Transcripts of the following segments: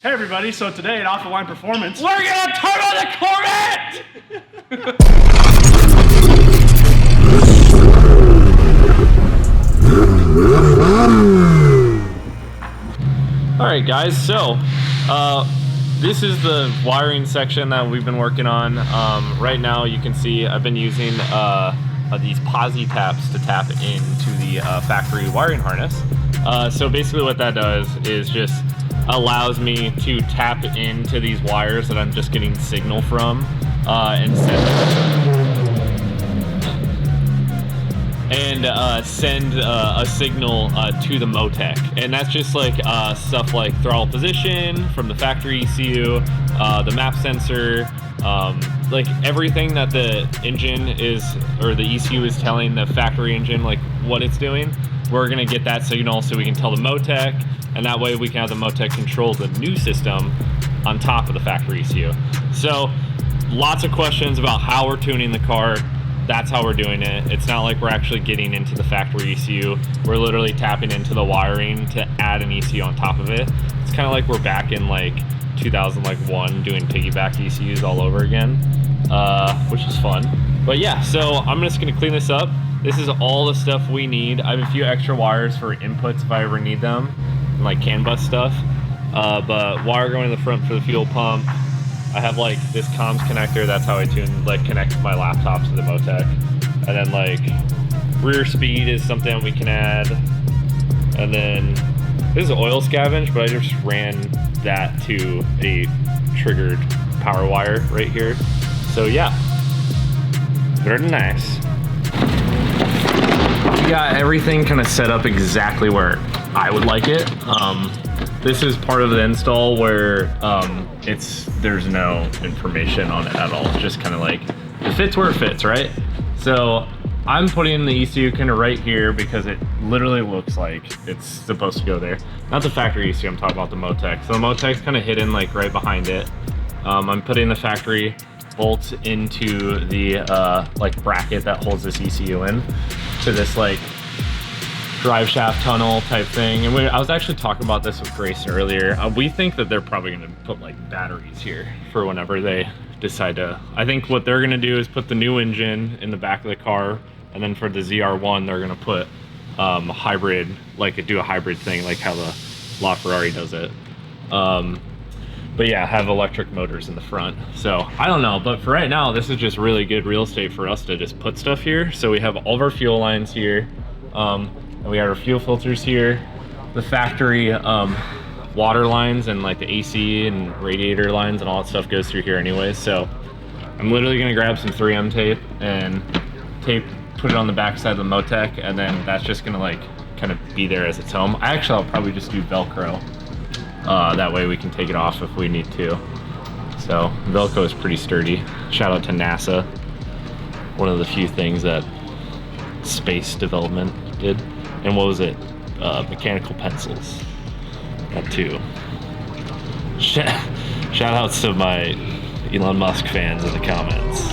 Hey everybody, so today at Off the Line Performance, we're gonna turbo the Corvette! Alright guys, so this is the wiring section that we've been working on. Right now you can see I've been using these posi taps to tap into the factory wiring harness. So basically what that does is just allows me to tap into these wires that I'm just getting signal from and send a signal to the Motec, and that's just like stuff like throttle position from the factory ECU, the map sensor, like everything that the engine is, or the ECU is telling the factory engine like what it's doing. We're gonna get that signal so we can tell the Motec, and that way we can have the Motec control the new system on top of the factory ECU. So lots of questions about how we're tuning the car. That's how we're doing it. It's not like we're actually getting into the factory ECU. We're literally tapping into the wiring to add an ECU on top of it. It's kind of like we're back in like 2001 doing piggyback ECUs all over again, which is fun. But yeah, so I'm just gonna clean this up. This is all the stuff we need. I have a few extra wires for inputs if I ever need them, like CAN bus stuff. But wire going to the front for the fuel pump. I have like this comms connector. That's how I connect my laptop to the Motec. And then like rear speed is something we can add. And then this is oil scavenge, but I just ran that to a triggered power wire right here. So yeah, very nice. We got everything kind of set up exactly where I would like it. This is part of the install where there's no information on it at all. It's just kind of like, it fits where it fits, right? So I'm putting the ECU kind of right here because it literally looks like it's supposed to go there. Not the factory ECU, I'm talking about the Motec. So the Motec's kind of hidden like right behind it. I'm putting the factory bolt into the like bracket that holds this ECU in to this like drive shaft tunnel type thing. And I was actually talking about this with Grayson earlier. We think that they're probably going to put like batteries here for whenever they decide to. I think what they're going to do is put the new engine in the back of the car, and then for the ZR1 they're going to put a hybrid, like do a hybrid thing like how the LaFerrari does it. But yeah, have electric motors in the front. So I don't know, but for right now, this is just really good real estate for us to just put stuff here. So we have all of our fuel lines here, and we have our fuel filters here, the factory water lines, and like the AC and radiator lines and all that stuff goes through here anyways. So I'm literally gonna grab some 3M tape and put it on the back side of the Motec, and then that's just gonna like kind of be there as its home. I'll probably just do Velcro. That way we can take it off if we need to. So Velcro is pretty sturdy. Shout out to NASA. One of the few things that space development did. And what was it? Mechanical pencils. That too. Shout outs to my Elon Musk fans in the comments.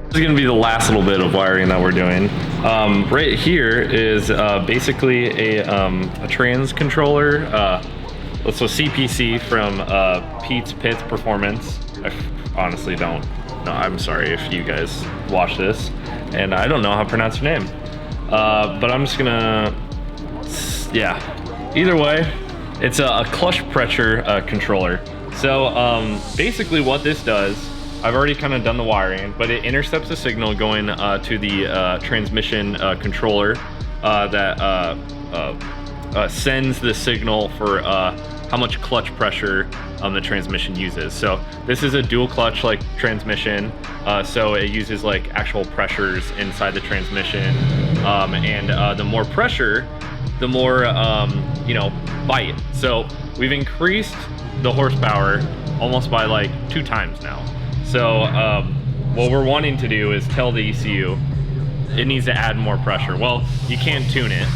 This is going to be the last little bit of wiring that we're doing. Right here is basically a trans controller. So CPC from Pete's Pits Performance. I honestly don't know. I'm sorry if you guys watch this, and I don't know how to pronounce your name. But I'm just gonna, yeah. Either way, it's a clutch pressure controller. So basically what this does, I've already kind of done the wiring, but it intercepts the signal going to the transmission controller that sends the signal for how much clutch pressure the transmission uses. So this is a dual clutch like transmission, so it uses like actual pressures inside the transmission, and the more pressure, the more bite. So we've increased the horsepower almost by like 2 times now. So what we're wanting to do is tell the ECU, it needs to add more pressure. Well, you can't tune it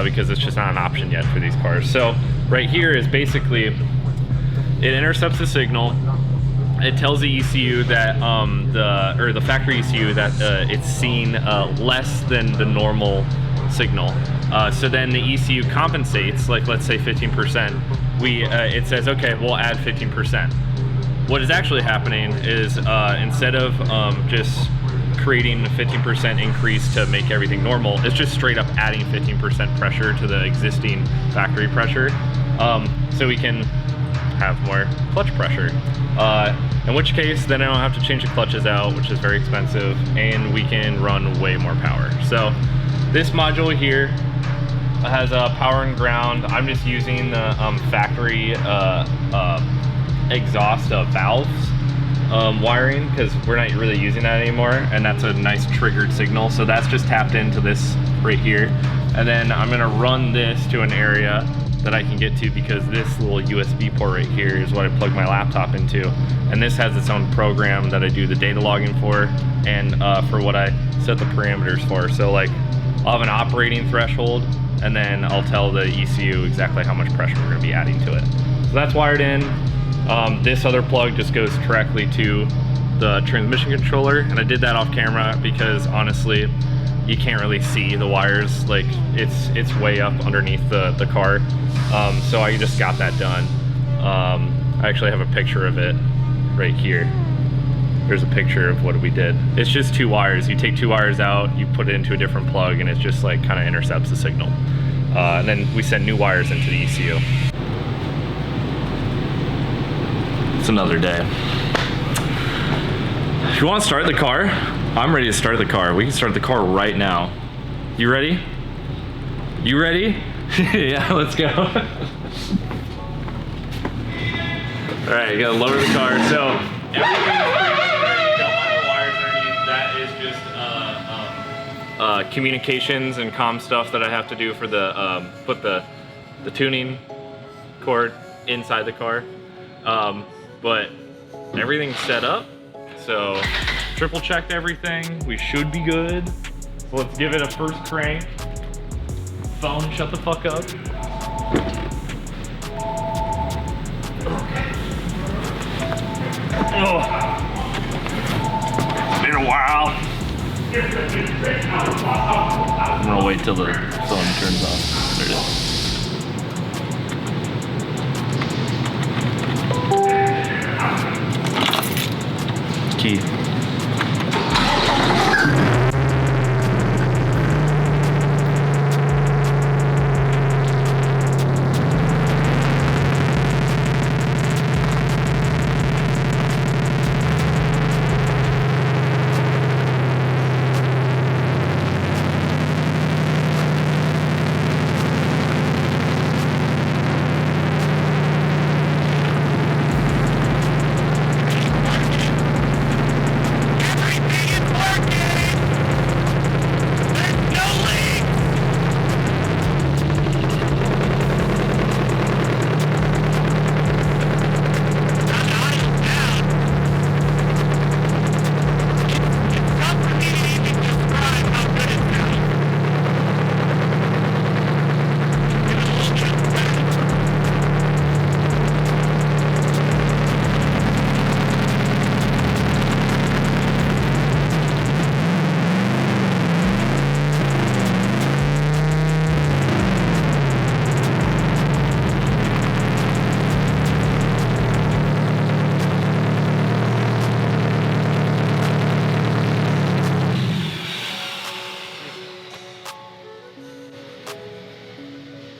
because it's just not an option yet for these cars. So right here is basically, it intercepts the signal. It tells the ECU that the factory ECU that it's seeing less than the normal signal. So then the ECU compensates, like let's say 15%. It says, okay, we'll add 15%. What is actually happening is instead of just creating a 15% increase to make everything normal, it's just straight up adding 15% pressure to the existing factory pressure, so we can have more clutch pressure. In which case, then I don't have to change the clutches out, which is very expensive, and we can run way more power. So this module here has power and ground. I'm just using the factory exhaust valves wiring, because we're not really using that anymore, and that's a nice triggered signal. So that's just tapped into this right here, and then I'm gonna run this to an area that I can get to, because this little USB port right here is what I plug my laptop into, and this has its own program that I do the data logging for, and for what I set the parameters for. So like, I'll have an operating threshold, and then I'll tell the ECU exactly how much pressure we're gonna be adding to it. So that's wired in. This other plug just goes directly to the transmission controller, and I did that off camera because honestly, you can't really see the wires. Like it's way up underneath the car. So I just got that done. I actually have a picture of it right here. There's a picture of what we did. It's just 2 wires. You take 2 wires out, you put it into a different plug, and it just like kind of intercepts the signal. And then we send new wires into the ECU. It's another day. If you want to start the car, I'm ready to start the car. We can start the car right now. You ready? You ready? Yeah, let's go. All right, you gotta lower the car. So everything's pretty much ready. Don't mind the wires underneath. That is just communications and comm stuff that I have to do for the put the tuning cord inside the car. But everything's set up. So triple checked everything. We should be good. So let's give it a first crank. Phone, shut the fuck up. Oh, it's been a while. I'm gonna wait till the phone turns off. There it is. Key.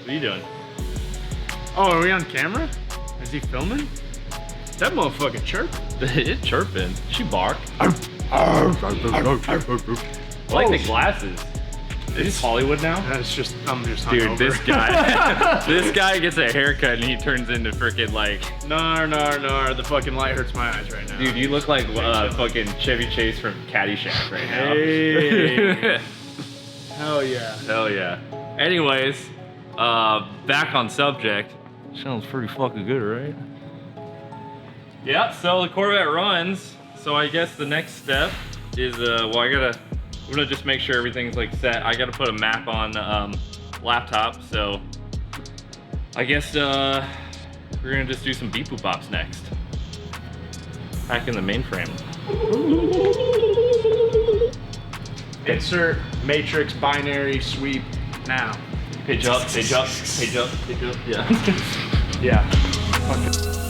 What are you doing? Oh, are we on camera? Is he filming? That motherfucker chirp. It's chirping. She barked. I like the glasses. Is this Hollywood now? That's just, I'm just Dude, hungover. this guy, this guy gets a haircut and he turns into freaking like. Nar, the fucking light hurts my eyes right now. Dude, you look like fucking Chevy Chase from Caddyshack right now. Hey. Hell yeah. Hell yeah. Anyways, back on subject. Sounds pretty fucking good, right? Yeah, so the Corvette runs. So I guess the next step is, well, I gotta I'm gonna just make sure everything's like set. I gotta put a map on laptop, so I guess we're gonna just do some beep boop bops next. Back in the mainframe. Insert matrix binary sweep now. Page up, page up, page up, page up. Yeah. Yeah. Fuck it.